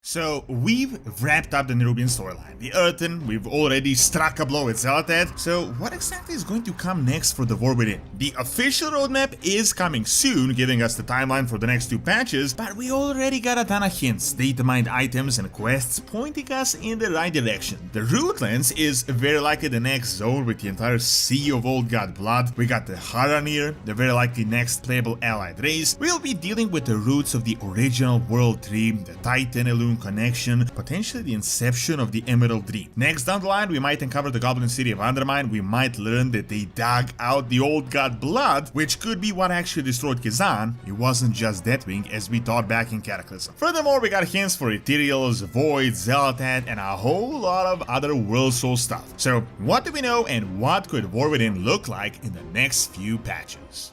So we've wrapped up the Nerubian storyline. The Earthen, we've already struck a blow with Xal'atath. So what exactly is going to come next for the War Within? The official roadmap is coming soon, giving us the timeline for the next two patches, but we already got a ton of hints, data mined items and quests pointing us in the right direction. The Rootlands is very likely the next zone with the entire sea of Old God blood. We got the Haranir, the very likely next playable allied race. We'll be dealing with the roots of the original World Tree, the Titan Elune connection, potentially the inception of the Emerald Dream. Next down the line, we might uncover the Goblin City of Undermine. We might learn that they dug out the Old God blood, which could be what actually destroyed Kazan. It wasn't just Deathwing as we thought back in Cataclysm. Furthermore, we got hints for Ethereals, Void, Xal'atath, and a whole lot of other World Soul stuff. So what do we know and what could War Within look like in the next few patches?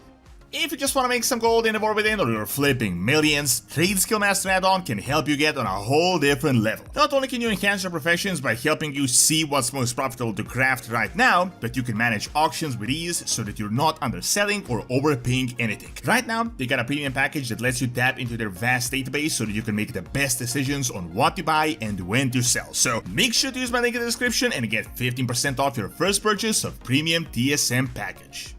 If you just want to make some gold in the War Within or you're flipping millions, Trade Skill Master add-on can help you get on a whole different level. Not only can you enhance your professions by helping you see what's most profitable to craft right now, but you can manage auctions with ease so that you're not underselling or overpaying anything. Right now, they got a premium package that lets you tap into their vast database so that you can make the best decisions on what to buy and when to sell. So make sure to use my link in the description and get 15% off your first purchase of premium TSM package.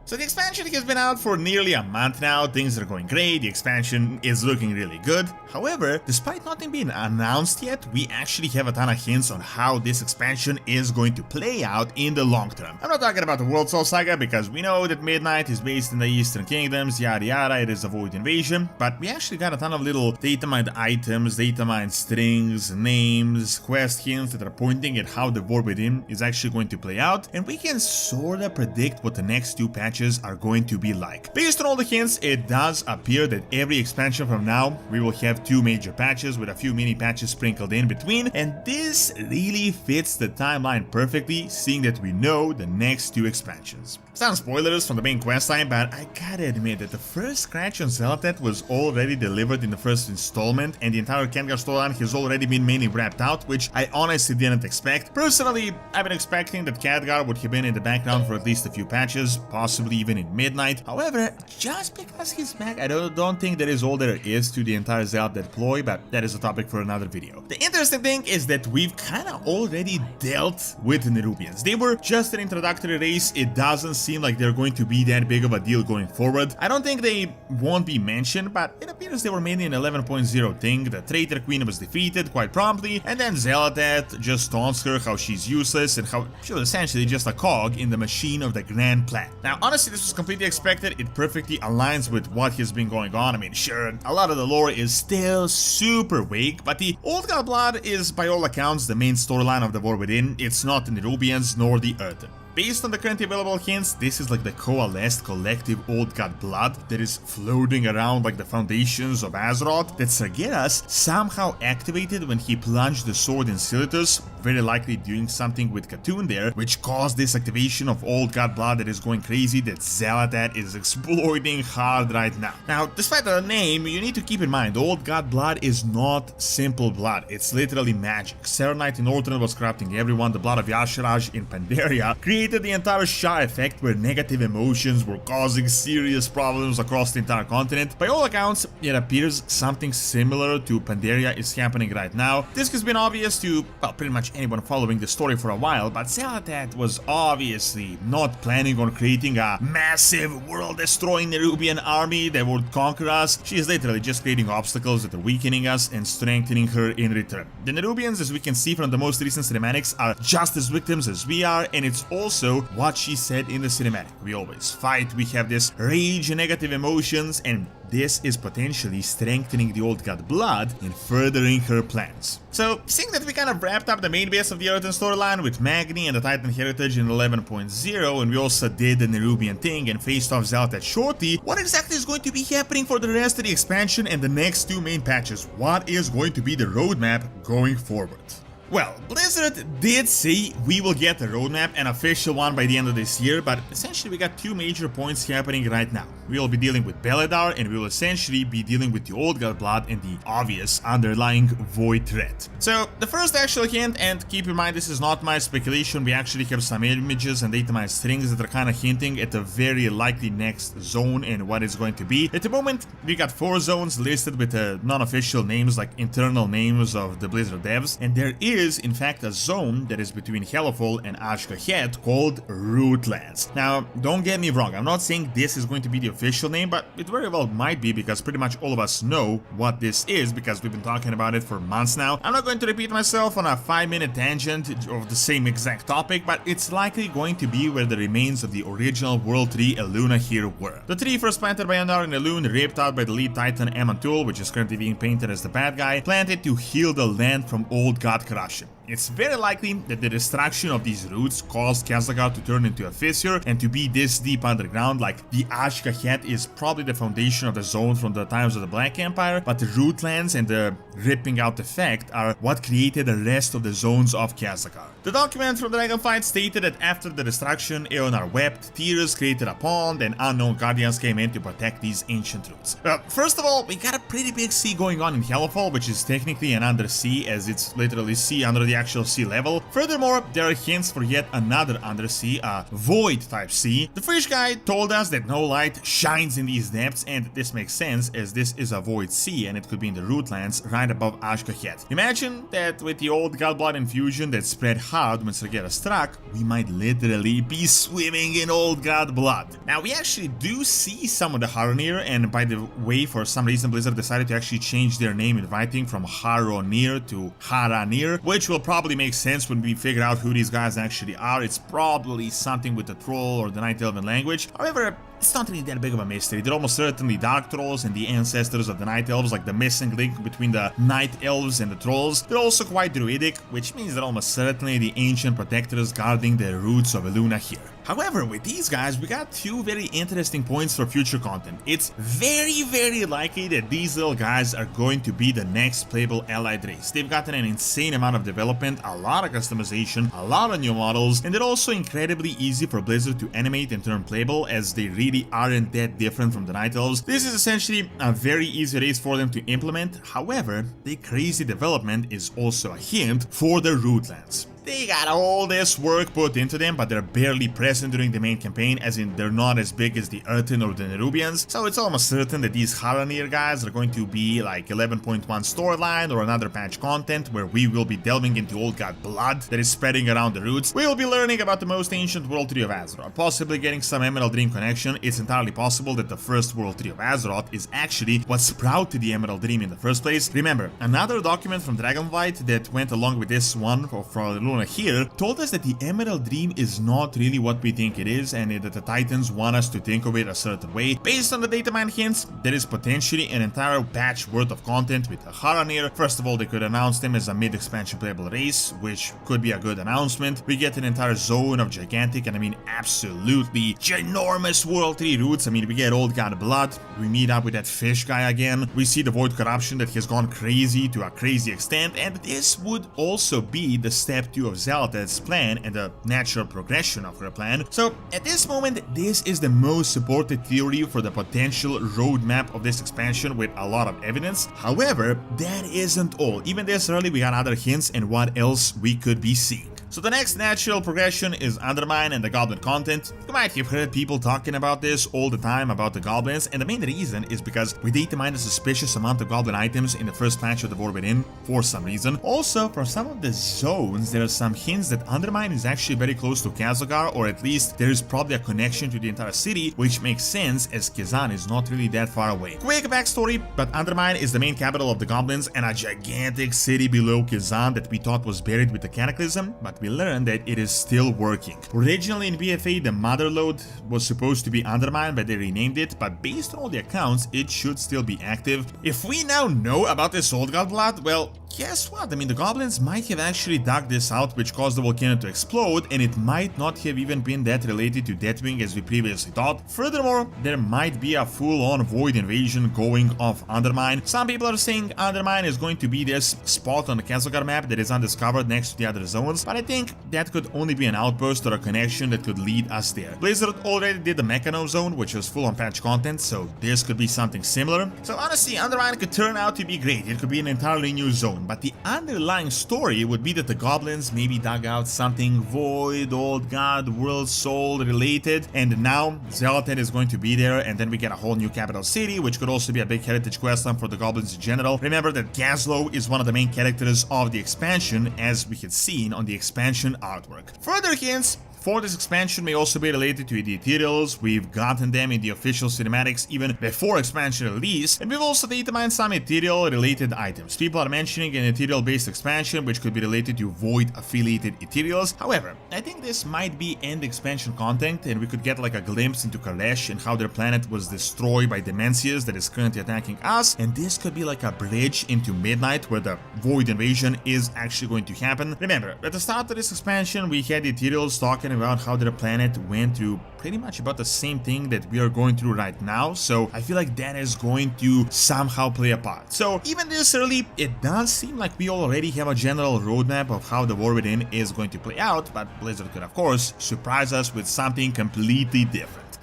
So the expansion has been out for nearly a month now, things are going great, the expansion is looking really good. However, despite nothing being announced yet, we actually have a ton of hints on how this expansion is going to play out in the long term. I'm not talking about the World Soul Saga because we know that Midnight is based in the Eastern Kingdoms, yada yada, it is a Void invasion, but we actually got a ton of little data mined items, data mined strings, names, quest hints that are pointing at how the War Within is actually going to play out, and we can sorta predict what the next two patches are going to be like. Based on all the hints, it does appear that every expansion from now we will have two major patches with a few mini patches sprinkled in between, and this really fits the timeline perfectly, seeing that we know the next two expansions. Some spoilers from the main questline, but I gotta admit that the first scratch on Xal'atath was already delivered in the first installment, and the entire Khadgar storyline has already been mainly wrapped out, which I honestly didn't expect. Personally, I've been expecting that Khadgar would have been in the background for at least a few patches, possibly even in Midnight. However, just because he's back, I don't think that is all there is to the entire Xal'atath ploy, but that is a topic for another video. The interesting thing is that we've kinda already dealt with the Nerubians. They were just an introductory race, it doesn't seem like they're going to be that big of a deal going forward. I don't think they won't be mentioned, but it appears they were mainly an 11.0 thing. The Traitor Queen was defeated quite promptly, and then Xal'atath just taunts her how she's useless and how she was essentially just a cog in the machine of the Grand Plan. Now, honestly, this was completely expected. It perfectly aligns with what has been going on. I mean, sure, a lot of the lore is still super weak, but the Old God blood is by all accounts the main storyline of the War Within. It's not the Nerubians nor the Earthen. Based on the currently available hints, this is like the coalesced collective Old God blood that is floating around like the foundations of Azeroth that Sargeras somehow activated when he plunged the sword in Silithus, very likely doing something with Khatoon there, which caused this activation of Old God blood that is going crazy that Xal'atath is exploiting hard right now. Now, despite the name, you need to keep in mind, Old God blood is not simple blood, it's literally magic. Serenite in Northrend was corrupting everyone, the blood of Y'Shaarj in Pandaria created the entire Shah effect where negative emotions were causing serious problems across the entire continent. By all accounts, it appears something similar to Pandaria is happening right now. This has been obvious to, well, pretty much anyone following the story for a while, but Xal'atath was obviously not planning on creating a massive world-destroying Nerubian army that would conquer us. She is literally just creating obstacles that are weakening us and strengthening her in return. The Nerubians, as we can see from the most recent cinematics, are just as victims as we are, and it's also what she said in the cinematic. We always fight, we have this rage and negative emotions, and this is potentially strengthening the Old God blood and furthering her plans. So, seeing that we kind of wrapped up the main base of the Earthen storyline with Magni and the Titan Heritage in 11.0, and we also did the Nerubian thing and faced off Xal'atath shortly, what exactly is going to be happening for the rest of the expansion and the next two main patches? What is going to be the roadmap going forward? Well, Blizzard did say we will get a roadmap, an official one by the end of this year, but essentially we got two major points happening right now. We will be dealing with Beledar, and we will essentially be dealing with the Old God Blood and the obvious underlying Void threat. So, the first actual hint, and keep in mind this is not my speculation, we actually have some images and data mined strings that are kind of hinting at a very likely next zone and what it's going to be. At the moment, we got 4 zones listed with non-official names, like internal names of the Blizzard devs, and there is in fact a zone that is between Hellfall and Ashkahet called Rootlands. Now, don't get me wrong, I'm not saying this is going to be the official name, but it very well might be, because pretty much all of us know what this is because we've been talking about it for months now. I'm not going to repeat myself on a 5-minute tangent of the same exact topic, but it's likely going to be where the remains of the original World Tree Eluna here were. The tree first planted by Yandar and Elune, ripped out by the lead titan Amantul, which is currently being painted as the bad guy, planted to heal the land from Old God corruption. It's very likely that the destruction of these roots caused Khazlagar to turn into a fissure and to be this deep underground. Like, the Ashkahet is probably the foundation of the zone from the times of the Black Empire, but the Rootlands and the ripping out effect are what created the rest of the zones of Khazlagar. The document from Dragonflight stated that after the destruction, Eonar wept, tears created a pond, and unknown guardians came in to protect these ancient roots. First of all, we got a pretty big sea going on in Hellfall, which is technically an undersea, as it's literally sea under the actual sea level. Furthermore, there are hints for yet another undersea, a void type sea. The fish guy told us that no light shines in these depths, and this makes sense as this is a void sea and it could be in the Rootlands right above Ashkahet. Imagine that with the Old God Blood infusion that spread hard when Sargeras struck, we might literally be swimming in Old God Blood. Now, we actually do see some of the Haronir, and by the way, for some reason Blizzard decided to actually change their name in writing from Haronir to Haranir, which will probably make sense when we figure out who these guys actually are. It's probably something with the troll or the Night Elven language. However, it's not really that big of a mystery. They're almost certainly Dark Trolls and the ancestors of the Night Elves, like the missing link between the Night Elves and the Trolls. They're also quite druidic, which means they're almost certainly the ancient protectors guarding the roots of Eluna here. However, with these guys, we got 2 very interesting points for future content. It's very likely that these little guys are going to be the next playable allied race. They've gotten an insane amount of development, a lot of customization, a lot of new models, and they're also incredibly easy for Blizzard to animate and turn playable, as they really aren't that different from the Night Elves. This is essentially a very easy race for them to implement. However, the crazy development is also a hint for the Rootlands. They got all this work put into them, but they're barely present during the main campaign, as in they're not as big as the Earthen or the Nerubians, so it's almost certain that these Haranir guys are going to be like 11.1 storyline or another patch content where we will be delving into Old God Blood that is spreading around the roots. We will be learning about the most ancient World Tree of Azeroth, possibly getting some Emerald Dream connection. It's entirely possible that the first World Tree of Azeroth is actually what sprouted the Emerald Dream in the first place. Remember, another document from Dragonflight that went along with this one from here told us that the Emerald Dream is not really what we think it is, and that the Titans want us to think of it a certain way. Based on the data mine hints, there is potentially an entire batch worth of content with the Haranir. First of all, they could announce them as a mid-expansion playable race, which could be a good announcement. We get an entire zone of gigantic, and I mean absolutely ginormous World Tree roots. I mean, we get Old God Blood, we meet up with that fish guy again, we see the Void Corruption that has gone crazy to a crazy extent, and this would also be the step 2 of Xal'atath's plan and the natural progression of her plan. So at this moment, this is the most supported theory for the potential roadmap of this expansion with a lot of evidence. However, that isn't all. Even this early, we got other hints and what else we could be seeing. So the next natural progression is Undermine and the Goblin content. You might have heard people talking about this all the time about the Goblins, and the main reason is because we data mined a suspicious amount of Goblin items in the first patch of the War Within for some reason. Also, for some of the zones, there are some hints that Undermine is actually very close to Khazlagar, or at least there is probably a connection to the entire city, which makes sense as Khazan is not really that far away. Quick backstory, but Undermine is the main capital of the Goblins and a gigantic city below Khazan that we thought was buried with the Cataclysm, but we learned that it is still working. Originally in BFA, the Motherlode was supposed to be Undermine, but they renamed it, but based on all the accounts, it should still be active. If we now know about this Old God Blood, well, guess what? I mean, the goblins might have actually dug this out, which caused the volcano to explode, and it might not have even been that related to Deathwing as we previously thought. Furthermore, there might be a full-on void invasion going off Undermine. Some people are saying Undermine is going to be this spot on the Castlegar map that is undiscovered next to the other zones, but I think that could only be an outpost or a connection that could lead us there. Blizzard already did the Mechano zone, which was full on patch content, so this could be something similar. So honestly, Undermine could turn out to be great. It could be an entirely new zone, but the underlying story would be that the goblins maybe dug out something Void, Old God, World Soul related, and now Zealotyn is going to be there, and then we get a whole new capital city, which could also be a big heritage questline for the goblins in general. Remember that Gazlowe is one of the main characters of the expansion, as we had seen on the expansion artwork. Further hints for this expansion may also be related to the Ethereals. We've gotten them in the official cinematics even before expansion release, and we've also data mined some Ethereal related items. People are mentioning an Ethereal based expansion which could be related to Void affiliated Ethereals. However, I think this might be end expansion content, and we could get like a glimpse into Kalesh and how their planet was destroyed by Demencius that is currently attacking us, and this could be like a bridge into Midnight where the Void invasion is actually going to happen. Remember, at the start of this expansion we had the Ethereals talking about how their planet went through pretty much about the same thing that we are going through right now, so I feel like that is going to somehow play a part. So even this early, it does seem like we already have a general roadmap of how the War Within is going to play out, but Blizzard could of course surprise us with something completely different.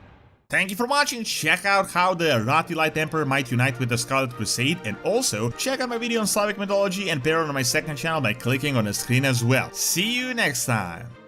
Thank you for watching. Check out how the Arathi Light Emperor might unite with the Scarlet Crusade, and also check out my video on Slavic mythology and Peril on my second channel by clicking on the screen as well. See you next time!